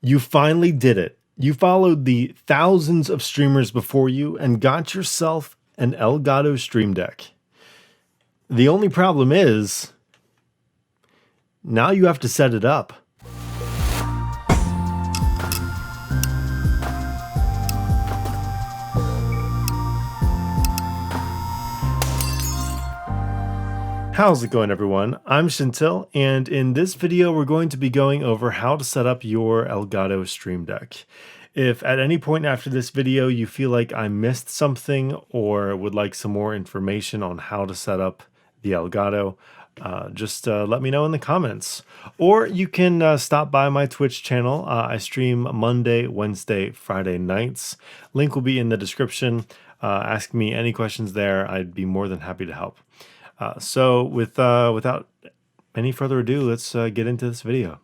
You finally did it. You followed the thousands of streamers before you and got yourself an Elgato Stream Deck. The only problem is, now you have to set it up. How's it going, everyone? I'm Chantil, and in this video we're going to be going over how to set up your Elgato Stream Deck. If at any point after this video you feel like I missed something or would like some more information on how to set up the Elgato, just let me know in the comments. Or you can stop by my Twitch channel. I stream Monday, Wednesday, Friday nights. Link will be in the description. Ask me any questions there. I'd be more than happy to help. So without any further ado, let's get into this video.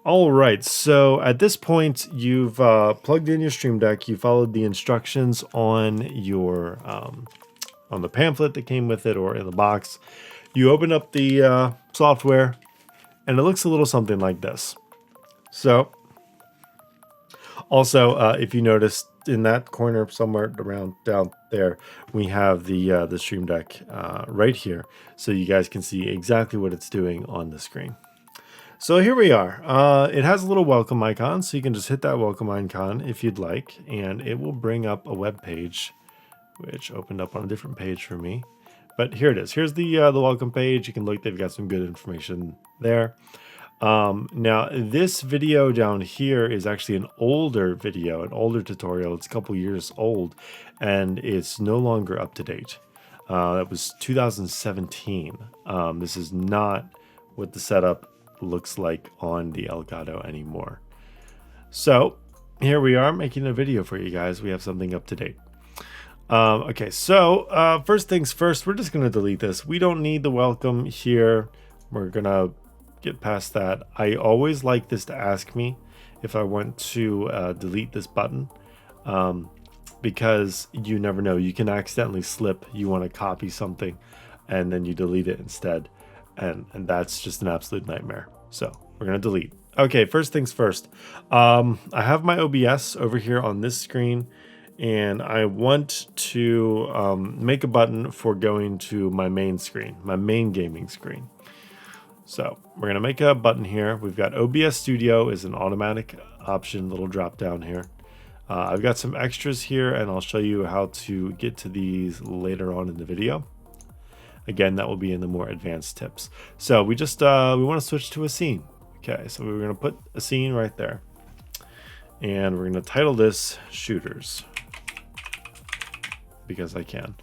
All right, so at this point, you've plugged in your Stream Deck. You followed the instructions on your on the pamphlet that came with it or in the box. You open up the software, and it looks a little something like this. So, also, if you noticed in that corner somewhere around down there, we have the Stream Deck right here, so you guys can see exactly what it's doing on the screen. So here we are. It has a little welcome icon, so you can just hit that welcome icon if you'd like, and it will bring up a web page, which opened up on a different page for me. But here it is. Here's the welcome page. You can look. They've got some good information there. Now this video down here is actually an older video, an older tutorial. It's a couple years old and it's no longer up to date. That was 2017. This is not what the setup looks like on the Elgato anymore. So here we are making a video for you guys. We have something up to date. Okay, so first things first, we're just going to delete this. We don't need the welcome here. We're going to get past that. I always like this to ask me if I want to delete this button, because you never know. You can accidentally slip. You want to copy something and then you delete it instead. And that's just an absolute nightmare. So we're going to delete. Okay, first things first. I have my OBS over here on this screen, and I want to make a button for going to my main screen, my main gaming screen. So we're going to make a button here. We've got OBS Studio is an automatic option, little drop down here. I've got some extras here, and I'll show you how to get to these later on in the video. Again, that will be in the more advanced tips. So we just we want to switch to a scene. Okay, so we're going to put a scene right there, and we're going to title this Shooters because I can.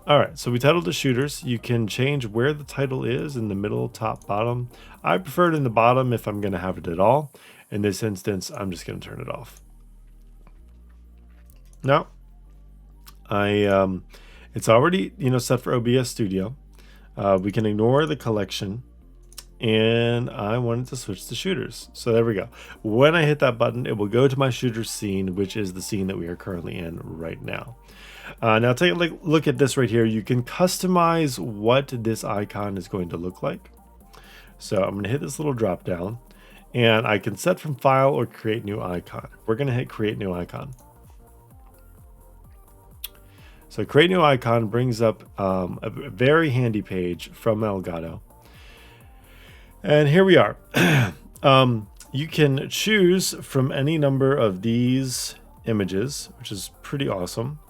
All right, so we titled the Shooters. You can change where the title is, in the middle, top, bottom. I prefer it in the bottom if I'm going to have it at all. In this instance, I'm just going to turn it off. Now, it's already set for OBS Studio. We can ignore the collection, and I wanted to switch to Shooters. So there we go. When I hit that button, it will go to my Shooters scene, which is the scene that we are currently in right now. Now take a look at this right here. You can customize what this icon is going to look like. So I'm going to hit this little drop down, and I can set from file or create new icon. We're going to hit create new icon. So create new icon brings up a very handy page from Elgato. And here we are. You can choose from any number of these images, which is pretty awesome.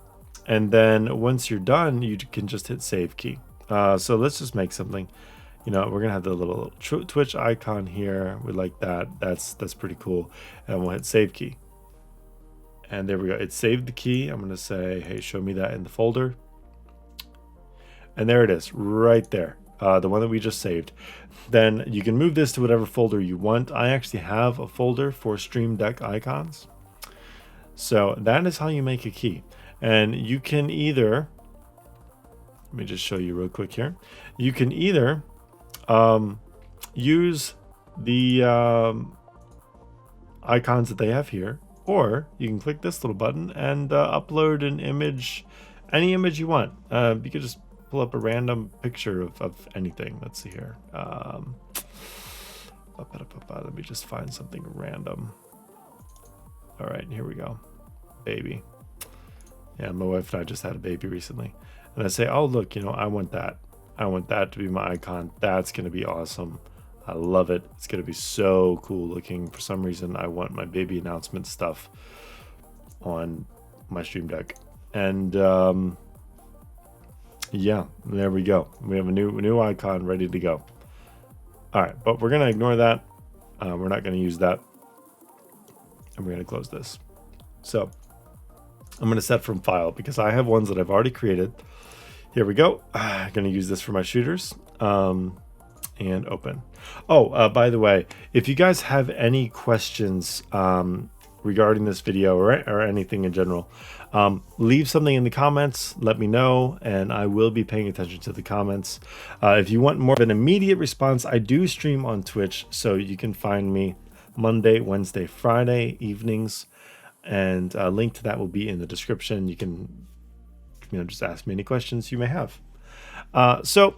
And then once you're done, you can just hit save key. So let's just make something. We're gonna have the little Twitch icon here. We like that. That's pretty cool. And we'll hit save key. And there we go. It saved the key. I'm gonna say, hey, show me that in the folder. And there it is, right there. The one that we just saved. Then you can move this to whatever folder you want. I actually have a folder for Stream Deck icons. So that is how you make a key. And you can either, let me just show you real quick here. You can either use the icons that they have here, or you can click this little button and upload an image, any image you want. You could just pull up a random picture of anything. Let's see here. Let me just find something random. All right, here we go. Baby. Yeah, my wife and I just had a baby recently. And I say, oh, look, you know, I want that. I want that to be my icon. That's going to be awesome. I love it. It's going to be so cool looking. For some reason, I want my baby announcement stuff on my Stream Deck. And yeah, there we go. We have a new icon ready to go. All right, but we're going to ignore that. We're not going to use that. And we're going to close this. So I'm going to set from file because I have ones that I've already created. Here we go. I'm going to use this for my shooters. And open. Oh, by the way, if you guys have any questions regarding this video or anything in general, leave something in the comments. Let me know, and I will be paying attention to the comments. If you want more of an immediate response, I do stream on Twitch, so you can find me Monday, Wednesday, Friday evenings, and a link to that will be in the description. You can, you know, just ask me any questions you may have. So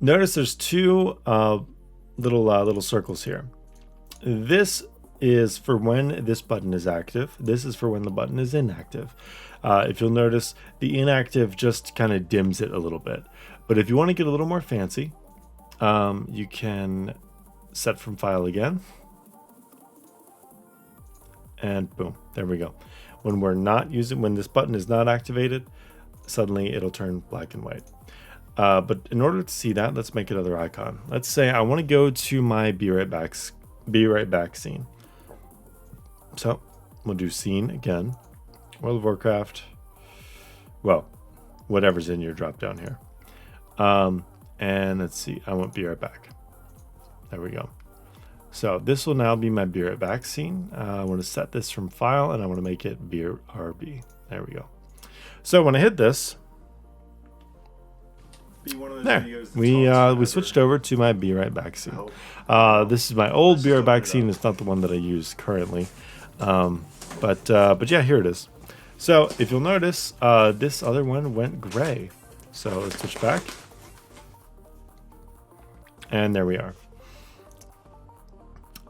notice there's two little circles here. This is for when this button is active. This is for when the button is inactive. If you'll notice, the inactive just kind of dims it a little bit. But if you want to get a little more fancy, you can set from file again. And boom, there we go. When we're not using, when this button is not activated, suddenly it'll turn black and white. But in order to see that, let's make another icon. Let's say I want to go to my be right back scene. So we'll do scene again, World of Warcraft. Well, whatever's in your drop down here. And let's see, I want be right back. There we go. So this will now be my be right back scene. I want to set this from file and I want to make it BRB. There we go. So when I hit this, there, we switched over to my be right back scene. This is my old be right back scene. It's not the one that I use currently, but yeah, here it is. So if you'll notice, this other one went gray. So let's switch back, and there we are.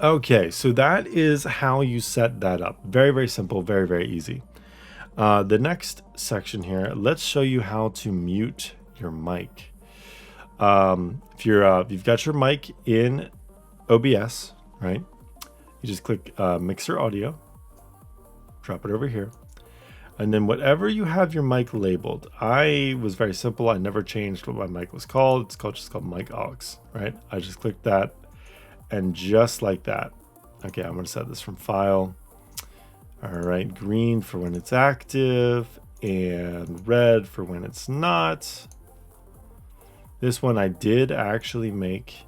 Okay, so that is how you set that up. Very, very simple, very, very easy. The next section here, let's show you how to mute your mic. If you've got your mic in OBS, right? You just click mixer audio, drop it over here, and then whatever you have your mic labeled. I was very simple. I never changed what my mic was called. It's just called mic aux, right? I just clicked that, and just like that. Okay, I'm gonna set this from file. All right, green for when it's active and red for when it's not. This one I did actually make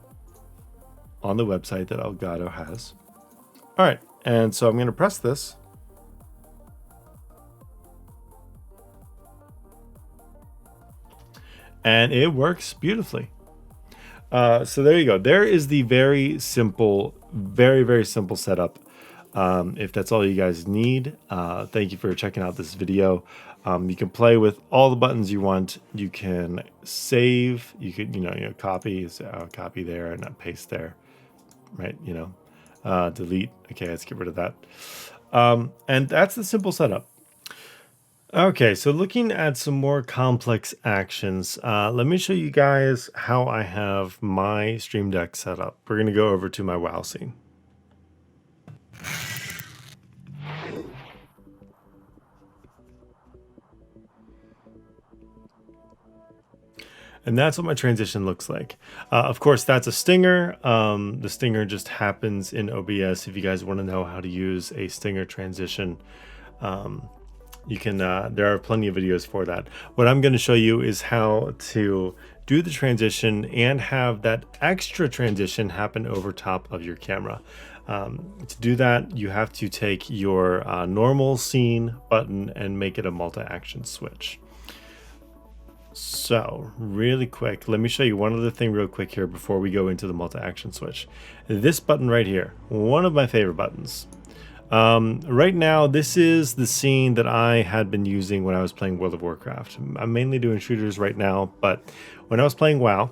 on the website that Elgato has. All right, and so I'm going to press this. And it works beautifully. So there you go. There is the very simple, very, very simple setup. If that's all you guys need, thank you for checking out this video. You can play with all the buttons you want. You can save. You could, copy there and paste there, right? Delete. Okay, let's get rid of that. And that's the simple setup. Okay, so looking at some more complex actions, let me show you guys how I have my Stream Deck set up. We're going to go over to my WoW scene. And that's what my transition looks like. Of course, that's a stinger. The stinger just happens in OBS. If you guys want to know how to use a stinger transition, you can, there are plenty of videos for that. What I'm going to show you is how to do the transition and have that extra transition happen over top of your camera. To do that, you have to take your normal scene button and make it a multi-action switch. So really quick, let me show you one other thing real quick here before we go into the multi-action switch. This button right here, one of my favorite buttons. Right now, this is the scene that I had been using when I was playing World of Warcraft. I'm mainly doing shooters right now, but when I was playing WoW,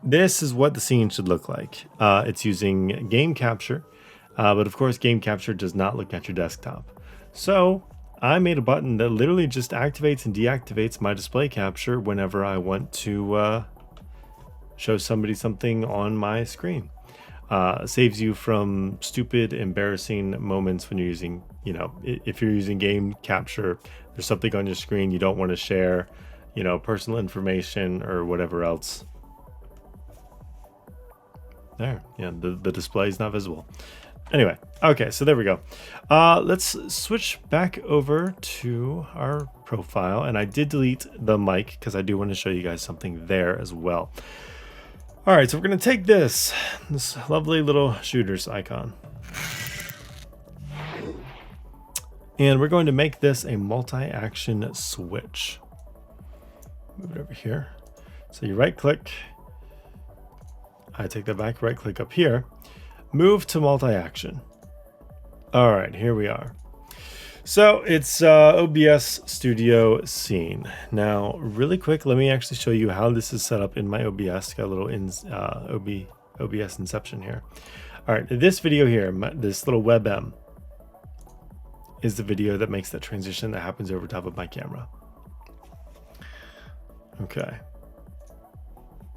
this is what the scene should look like. It's using game capture, but of course game capture does not look at your desktop. So I made a button that literally just activates and deactivates my display capture whenever I want to show somebody something on my screen. Saves you from stupid, embarrassing moments when you're using, you know, if you're using game capture, there's something on your screen you don't want to share, you know, personal information or whatever else. There, yeah, the display is not visible. Anyway, okay, so there we go. Let's switch back over to our profile, and I did delete the mic because I do want to show you guys something there as well. All right, so we're going to take this lovely little shooters icon, and we're going to make this a multi-action switch. Move it over here. So you right click, I take that back, right click up here, move to multi-action. All right, here we are. So it's OBS Studio Scene. Now, really quick, let me actually show you how this is set up in my OBS. Got a little OBS Inception here. All right, this video here, this little WebM, is the video that makes that transition that happens over top of my camera. Okay.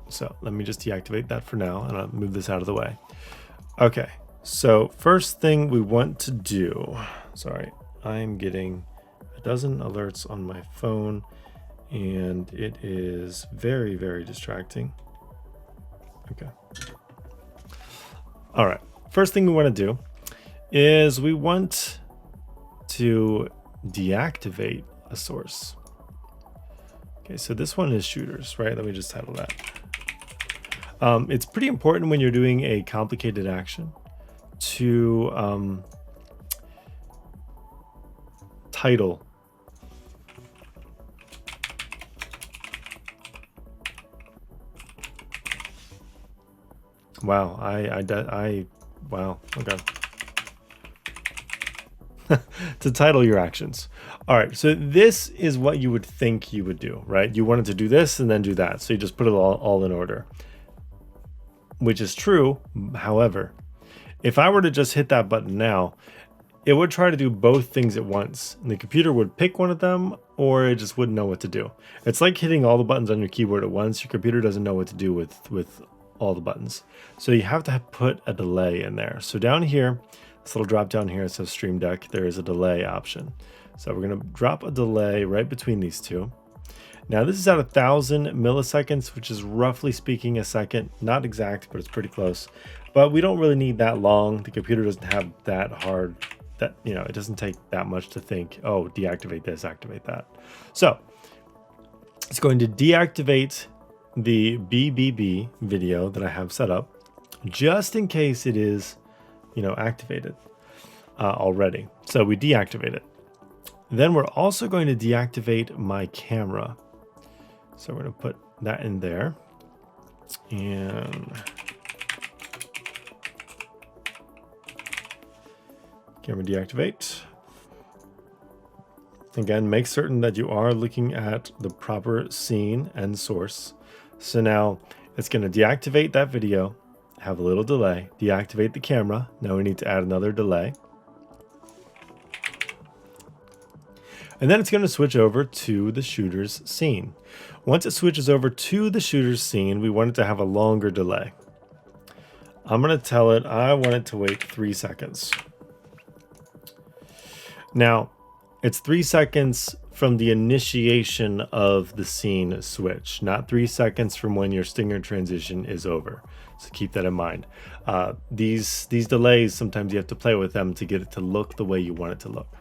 So let me just deactivate that for now, and I'll move this out of the way. Okay, so first thing we want to do, sorry, I'm getting a dozen alerts on my phone, and it is very, very distracting. Okay. All right, first thing we want to do is we want to deactivate a source. Okay, so this one is shooters, right? Let me just title that. It's pretty important when you're doing a complicated action to title. Wow, wow, okay. To title your actions. All right, so this is what you would think you would do, right? You wanted to do this and then do that. So you just put it all in order, which is true. However, if I were to just hit that button now, it would try to do both things at once. And the computer would pick one of them, or it just wouldn't know what to do. It's like hitting all the buttons on your keyboard at once. Your computer doesn't know what to do with all the buttons. So you have to put a delay in there. So down here, this little drop down here, it says Stream Deck, there is a delay option. So we're gonna drop a delay right between these two. Now this is at 1,000 milliseconds, which is roughly speaking a second, not exact, but it's pretty close. But we don't really need that long. The computer doesn't have that hard, that, you know, it doesn't take that much to think, oh, deactivate this, activate that. So it's going to deactivate the BBB video that I have set up, just in case it is, you know, activated already. So we deactivate it. Then we're also going to deactivate my camera. So we're going to put that in there. And camera deactivate. Again, make certain that you are looking at the proper scene and source. So now it's going to deactivate that video, have a little delay, deactivate the camera. Now we need to add another delay. And then it's going to switch over to the shooter's scene. Once it switches over to the shooter's scene, we want it to have a longer delay. I'm going to tell it I want it to wait 3 seconds. Now, it's 3 seconds from the initiation of the scene switch, not 3 seconds from when your stinger transition is over. So keep that in mind. These delays, sometimes you have to play with them to get it to look the way you want it to look.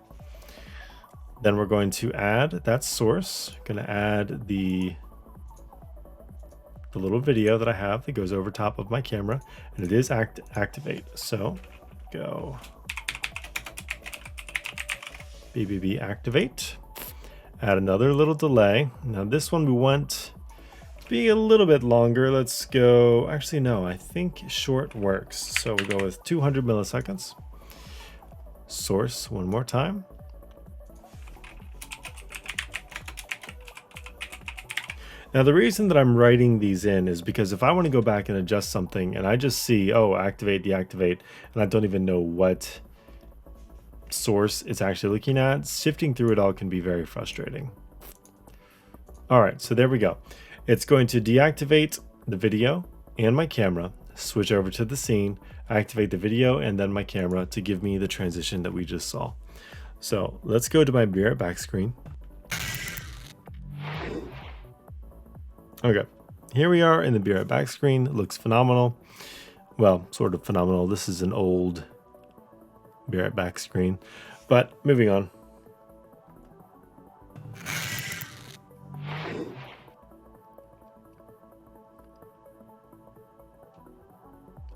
Then we're going to add that source. Going to add the little video that I have that goes over top of my camera, and it is activate. So go BBB activate. Add another little delay. Now this one we want to be a little bit longer. Let's go, actually no, I think short works. So we go with 200 milliseconds. Source one more time. Now, the reason that I'm writing these in is because if I want to go back and adjust something and I just see, oh, activate, deactivate, and I don't even know what source it's actually looking at, sifting through it all can be very frustrating. All right, so there we go. It's going to deactivate the video and my camera, switch over to the scene, activate the video and then my camera to give me the transition that we just saw. So let's go to my Be Right Back screen. Okay, here we are in the Be Right Back screen. It looks phenomenal. Well, sort of phenomenal. This is an old Be Right Back screen, but moving on.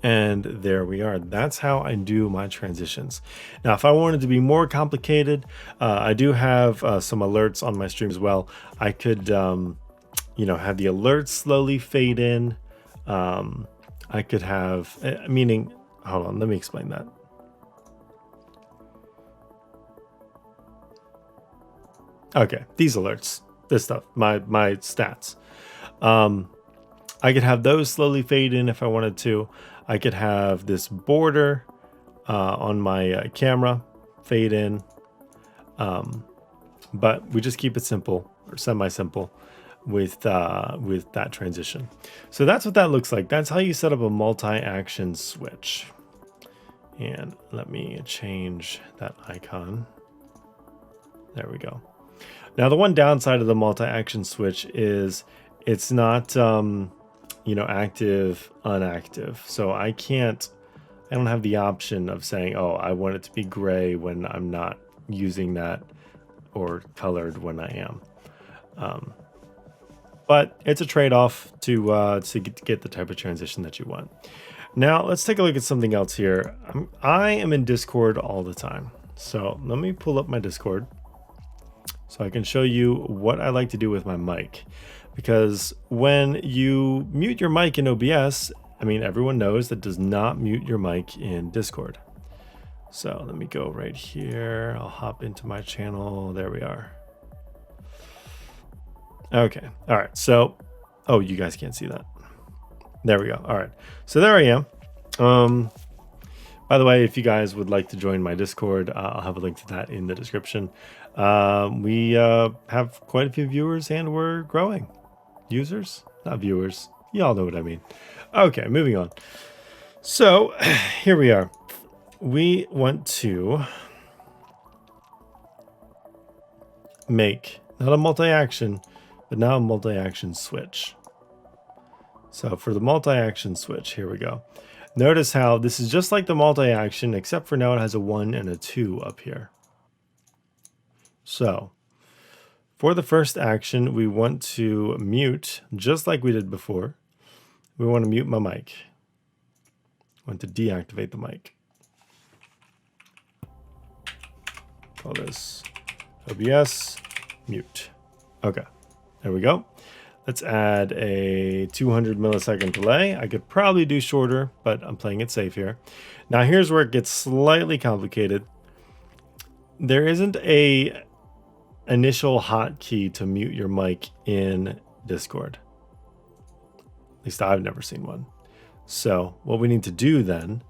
And there we are. That's how I do my transitions. Now, if I wanted to be more complicated, I do have some alerts on my stream as well. I could, you know, have the alerts slowly fade in. I could have, meaning, hold on, let me explain that. Okay, these alerts, this stuff, my stats. I could have those slowly fade in if I wanted to. I could have this border on my camera fade in, but we just keep it simple or semi-simple with that transition. So that's what that looks like. That's how you set up a multi-action switch. And let me change that icon. There we go. Now the one downside of the multi-action switch is it's not you know, active, inactive. So I don't have the option of saying, oh, I want it to be gray when I'm not using that or colored when I am. But it's a trade-off to get the type of transition that you want. Now let's take a look at something else here. I am in Discord all the time. So let me pull up my Discord so I can show you what I like to do with my mic. Because when you mute your mic in OBS, I mean, everyone knows that does not mute your mic in Discord. So let me go right here. I'll hop into my channel. There we are. Okay. All right. So, oh, you guys can't see that. There we go. All right. So there I am. By the way, if you guys would like to join my Discord, I'll have a link to that in the description. We have quite a few viewers and we're growing. Users, not viewers. Y'all know what I mean. Okay, moving on. So here we are. We want to make not a multi-action, but now a multi-action switch. So for the multi-action switch, here we go. Notice how this is just like the multi-action, except for now it has a 1 and a 2 up here. So for the first action, we want to mute, just like we did before. We want to mute my mic. I want to deactivate the mic. Call this OBS mute. Okay, there we go. Let's add a 200 millisecond delay. I could probably do shorter, but I'm playing it safe here. Now here's where it gets slightly complicated. There isn't a initial hotkey to mute your mic in Discord. At least I've never seen one. So what we need to do then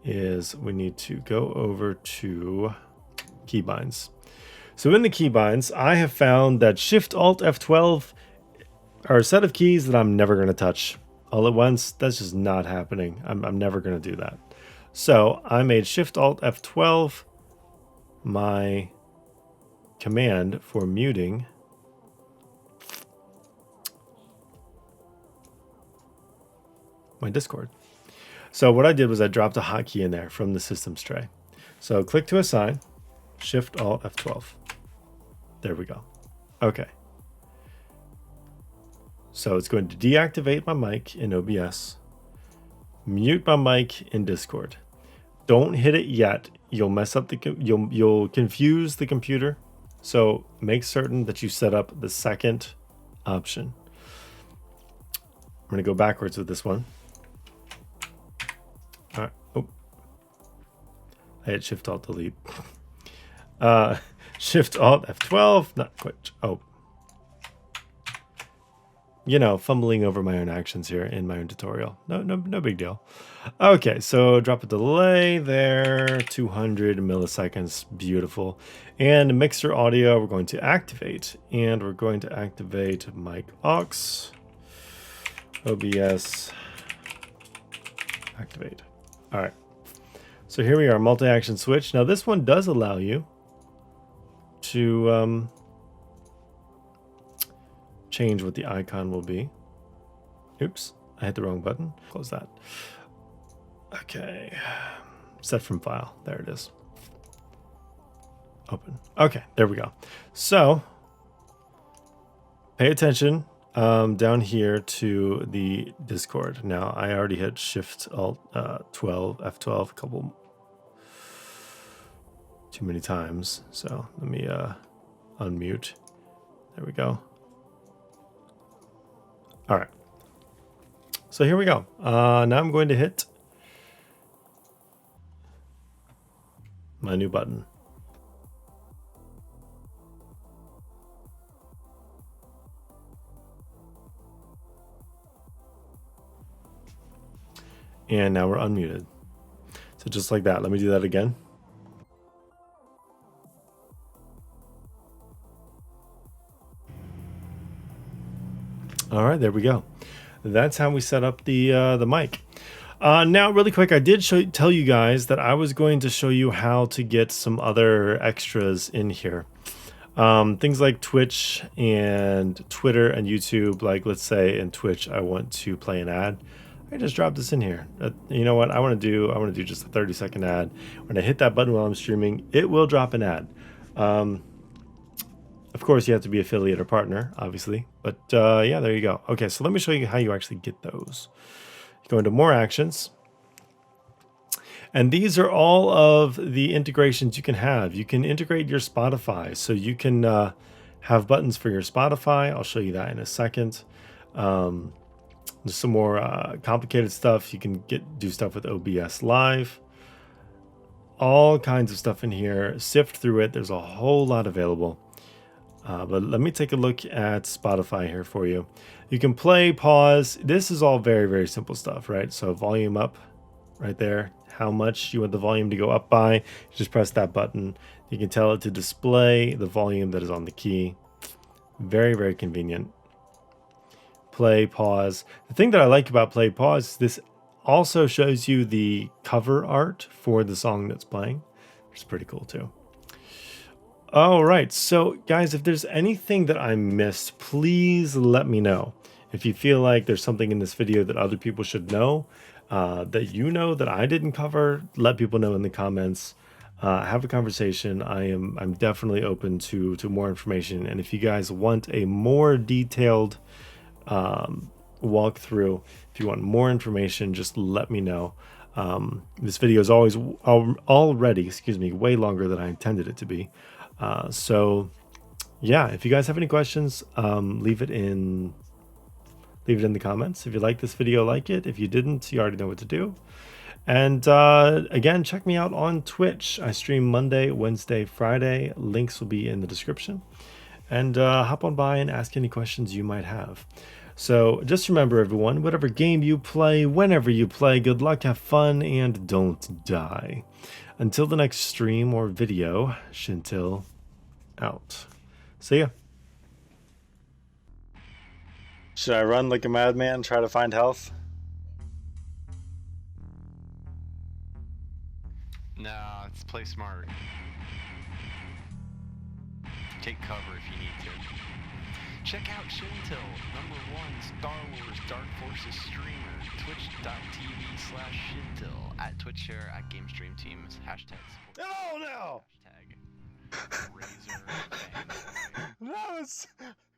is we need to go over to keybinds. So in the keybinds, I have found that Shift Alt F12 are a set of keys that I'm never going to touch all at once. That's just not happening. I'm never going to do that. So I made Shift Alt F12 my command for muting my Discord. So what I did was I dropped a hotkey in there from the systems tray. So click to assign, Shift Alt F12. There we go. Okay. So it's going to deactivate my mic in OBS, mute my mic in Discord. Don't hit it yet. You'll mess up you'll confuse the computer. So make certain that you set up the second option. I'm going to go backwards with this one. All right. Oh, I hit Shift Alt Delete. Shift Alt F12. Not quite. Oh. you know, fumbling over my own actions here in my own tutorial. No big deal. Okay, so drop a delay there, 200 milliseconds, beautiful. And mixer audio, we're going to activate, and we're going to activate mic aux, OBS, activate. All right, so here we are, multi-action switch. Now this one does allow you to change what the icon will be. Oops, I hit the wrong button. Close that. Okay, set from file. There it is. Open. Okay, there we go. So pay attention down here to the Discord. Now I already hit Shift Alt 12 F12 a couple too many times. So let me unmute. There we go. All right. So here we go. Now I'm going to hit my new button. And now we're unmuted. So just like that, let me do that again. All right, there we go. That's how we set up the mic. Now, really quick, I did tell you guys that I was going to show you how to get some other extras in here. Things like Twitch and Twitter and YouTube. Like, let's say in Twitch, I want to play an ad. I just drop this in here. You know what I want to do? I want to do just a 30-second ad. When I hit that button while I'm streaming, it will drop an ad. Of course, you have to be affiliate or partner, obviously. But yeah, there you go. Okay, so let me show you how you actually get those. You go into more actions. And these are all of the integrations you can have. You can integrate your Spotify. So you can have buttons for your Spotify. I'll show you that in a second. There's some more complicated stuff. You can do stuff with OBS Live. All kinds of stuff in here. Sift through it. There's a whole lot available. But let me take a look at Spotify here for you. You can play, pause. This is all very, very simple stuff, right? So volume up right there. How much you want the volume to go up by. You just press that button. You can tell it to display the volume that is on the key. Very, very convenient. Play, pause. The thing that I like about play, pause is this also shows you the cover art for the song that's playing, which is pretty cool too. All right, so guys, if there's anything that I missed, please let me know. If you feel like there's something in this video that other people should know, that you know that I didn't cover, let people know in the comments. Have a conversation. I'm definitely open to more information. And if you guys want a more detailed walkthrough, if you want more information, just let me know. This video is already, way longer than I intended it to be. So yeah, if you guys have any questions, leave it in the comments. If you like this video, like it. If you didn't, you already know what to do. And again, check me out on Twitch. I stream Monday, Wednesday, Friday. Links will be in the description. And hop on by and ask any questions you might have. So just remember, everyone, whatever game you play, whenever you play, good luck, have fun, and don't die. Until the next stream or video, Shintil out. See ya. Should I run like a madman, try to find health? Nah, let's play smart. Take cover if you need to. Check out Shintil, #1 Star Wars Dark Forces streamer, twitch.tv/Shintil, at TwitchShare, at GameStreamTeams, #. Oh no! #Razor. That was...